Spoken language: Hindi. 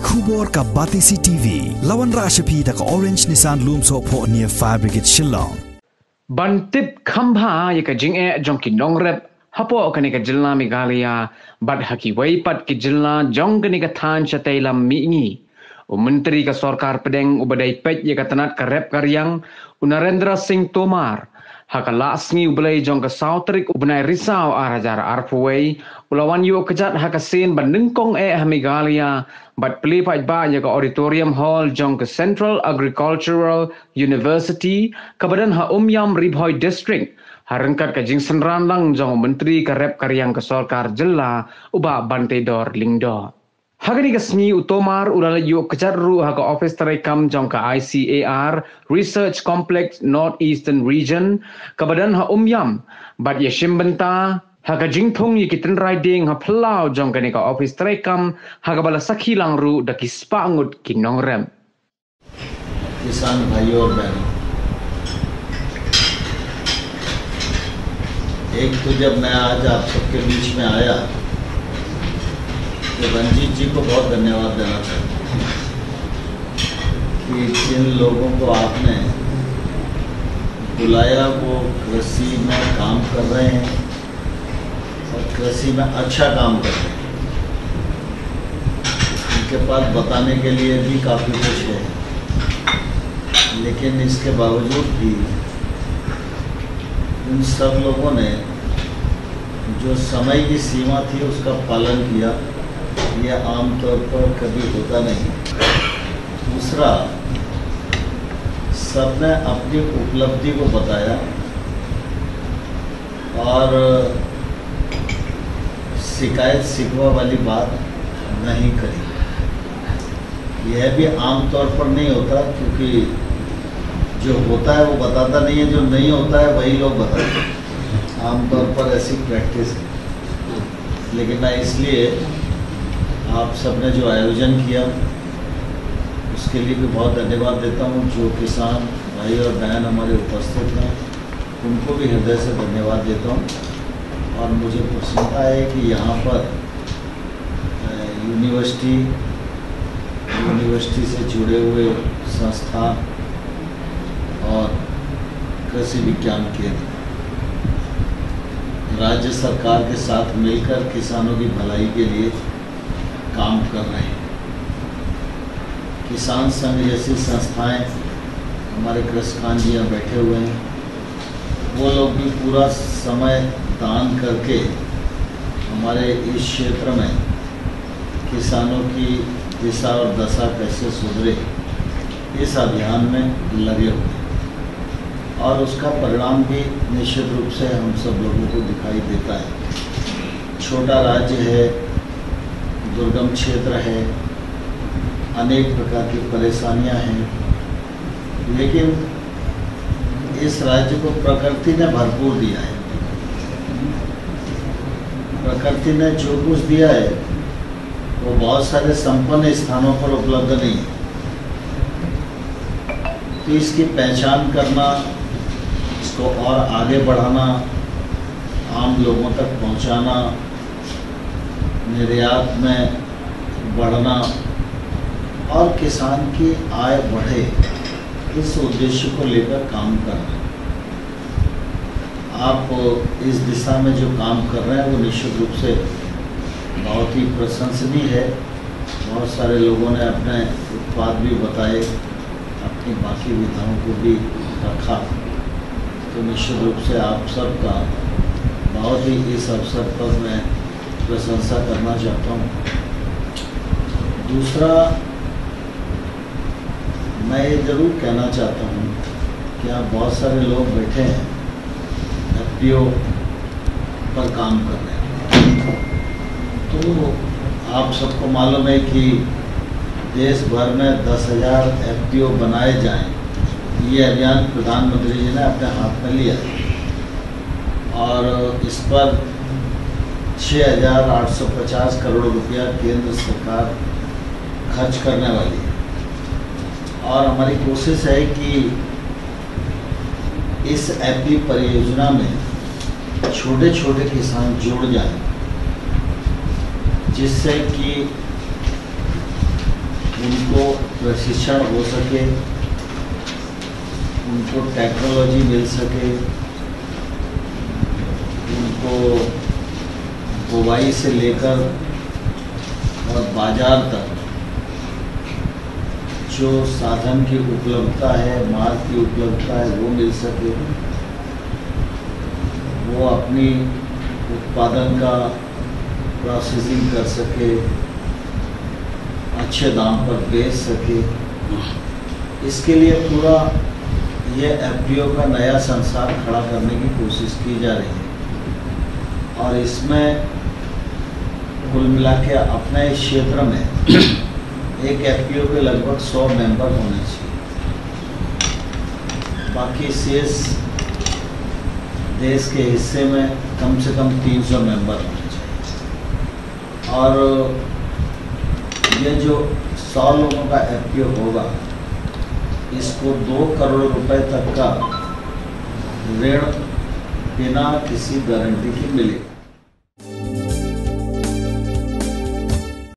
Khubor ka Batisi TV, lawan Rashapi da ka Orange Nissan Loomso po near Fire Brigade Shillong. Bantip khambha ye ka jing jong ki nongrep hapo ka ne ka jilna Meghalaya bad haki waipat ki jilna jong ka ne ka than chatailam mi Menteri ka Sarkar Pedeng ubadai pet ye ka tanat ka rep karyang Narendra Singh Tomar haka lasngi ubalai jong ka Sautrik ubnai risau arajar arpuwei ulawan yu kejat haka sin bandengkong Meghalaya bat pelipat ba ye ka auditorium hall jong ka Central Agricultural University kabadan ha Umyam Ribhoi district harengkat ka jing senrandang jong menteri ka rep karyang ka Sarkar jilla uba bantedor lingdo Hagani kasni utomar ulala yu kejarru haga office terekam jong ka ICAR Research Complex Northeastern Region kabadan ha Umyam bat ye shimbenta haga jingthong ye kiten riding ha plau jong ka ne ka office terekam haga bala sakhi langru da kispangut kinongrem किसान भाइयों और बहनों, एक तो जब मैं आज आप सबके बीच में आया तो रंजीत जी को बहुत धन्यवाद देना चाहता हूँ कि जिन लोगों को आपने बुलाया वो कृषि में काम कर रहे हैं और कृषि में अच्छा काम कर रहे हैं। उनके पास बताने के लिए भी काफ़ी कुछ है, लेकिन इसके बावजूद भी उन सब लोगों ने जो समय की सीमा थी उसका पालन किया, यह आमतौर पर कभी होता नहीं। दूसरा, सबने अपनी उपलब्धि को बताया और शिकायत शिकवा वाली बात नहीं करी। यह भी आमतौर पर नहीं होता, क्योंकि जो होता है वो बताता नहीं है, जो नहीं होता है वही लोग बताते हैं। आमतौर पर ऐसी प्रैक्टिस है। लेकिन मैं इसलिए आप सबने जो आयोजन किया उसके लिए भी बहुत धन्यवाद देता हूँ। जो किसान भाई और बहन हमारे उपस्थित हैं उनको भी हृदय से धन्यवाद देता हूँ। और मुझे प्रसन्नता है कि यहाँ पर यूनिवर्सिटी से जुड़े हुए संस्थान और कृषि विज्ञान केंद्र राज्य सरकार के साथ मिलकर किसानों की भलाई के लिए काम कर रहे हैं। किसान संघ जैसी संस्थाएं, हमारे कृषकान जी यहाँ बैठे हुए हैं, वो लोग भी पूरा समय दान करके हमारे इस क्षेत्र में किसानों की दिशा और दशा कैसे सुधरे इस अभियान में लगे हुए हैं। और उसका परिणाम भी निश्चित रूप से हम सब लोगों को दिखाई देता है। छोटा राज्य है, दुर्गम क्षेत्र है, अनेक प्रकार की परेशानियां हैं, लेकिन इस राज्य को प्रकृति ने भरपूर दिया है। प्रकृति ने जो कुछ दिया है वो बहुत सारे संपन्न स्थानों पर उपलब्ध नहीं है। तो इसकी पहचान करना, इसको और आगे बढ़ाना, आम लोगों तक पहुंचाना, निर्यात में बढ़ना और किसान की आय बढ़े, इस उद्देश्य को लेकर काम करना। आप इस दिशा में जो काम कर रहे हैं वो निश्चित रूप से बहुत ही प्रशंसनीय है। बहुत सारे लोगों ने अपने उत्पाद भी बताए, अपनी बाकी विधाओं को भी रखा। तो निश्चित रूप से आप सबका बहुत ही इस अवसर पर मैं प्रशंसा करना चाहता हूँ। दूसरा, मैं ये ज़रूर कहना चाहता हूँ कि आप बहुत सारे लोग बैठे हैं, FPO पर काम कर रहे हैं। तो आप सबको मालूम है कि देश भर में 10,000 FPO बनाए जाएं, ये अभियान प्रधानमंत्री जी ने अपने हाथ में लिया और इस पर 6,850 करोड़ रुपया केंद्र सरकार खर्च करने वाली है। और हमारी कोशिश है कि इस FPO परियोजना में छोटे छोटे किसान जुड़ जाएं, जिससे कि उनको प्रशिक्षण हो सके, उनको टेक्नोलॉजी मिल सके, उनको बुवाई से लेकर और बाजार तक जो साधन की उपलब्धता है, माल की उपलब्धता है, वो मिल सके, वो अपनी उत्पादन का प्रोसेसिंग कर सके, अच्छे दाम पर बेच सके। इसके लिए पूरा ये एफपीओ का नया संसार खड़ा करने की कोशिश की जा रही है और इसमें कुल मिला के अपने इस क्षेत्र में एक एफपीओ के लगभग 100 मेंबर होने चाहिए। बाकी शेष देश के हिस्से में कम से कम 300 मेंबर होने चाहिए और ये जो 100 लोगों का एफपीओ होगा, इसको 2 करोड़ रुपए तक का ऋण बिना किसी गारंटी के मिलेगा।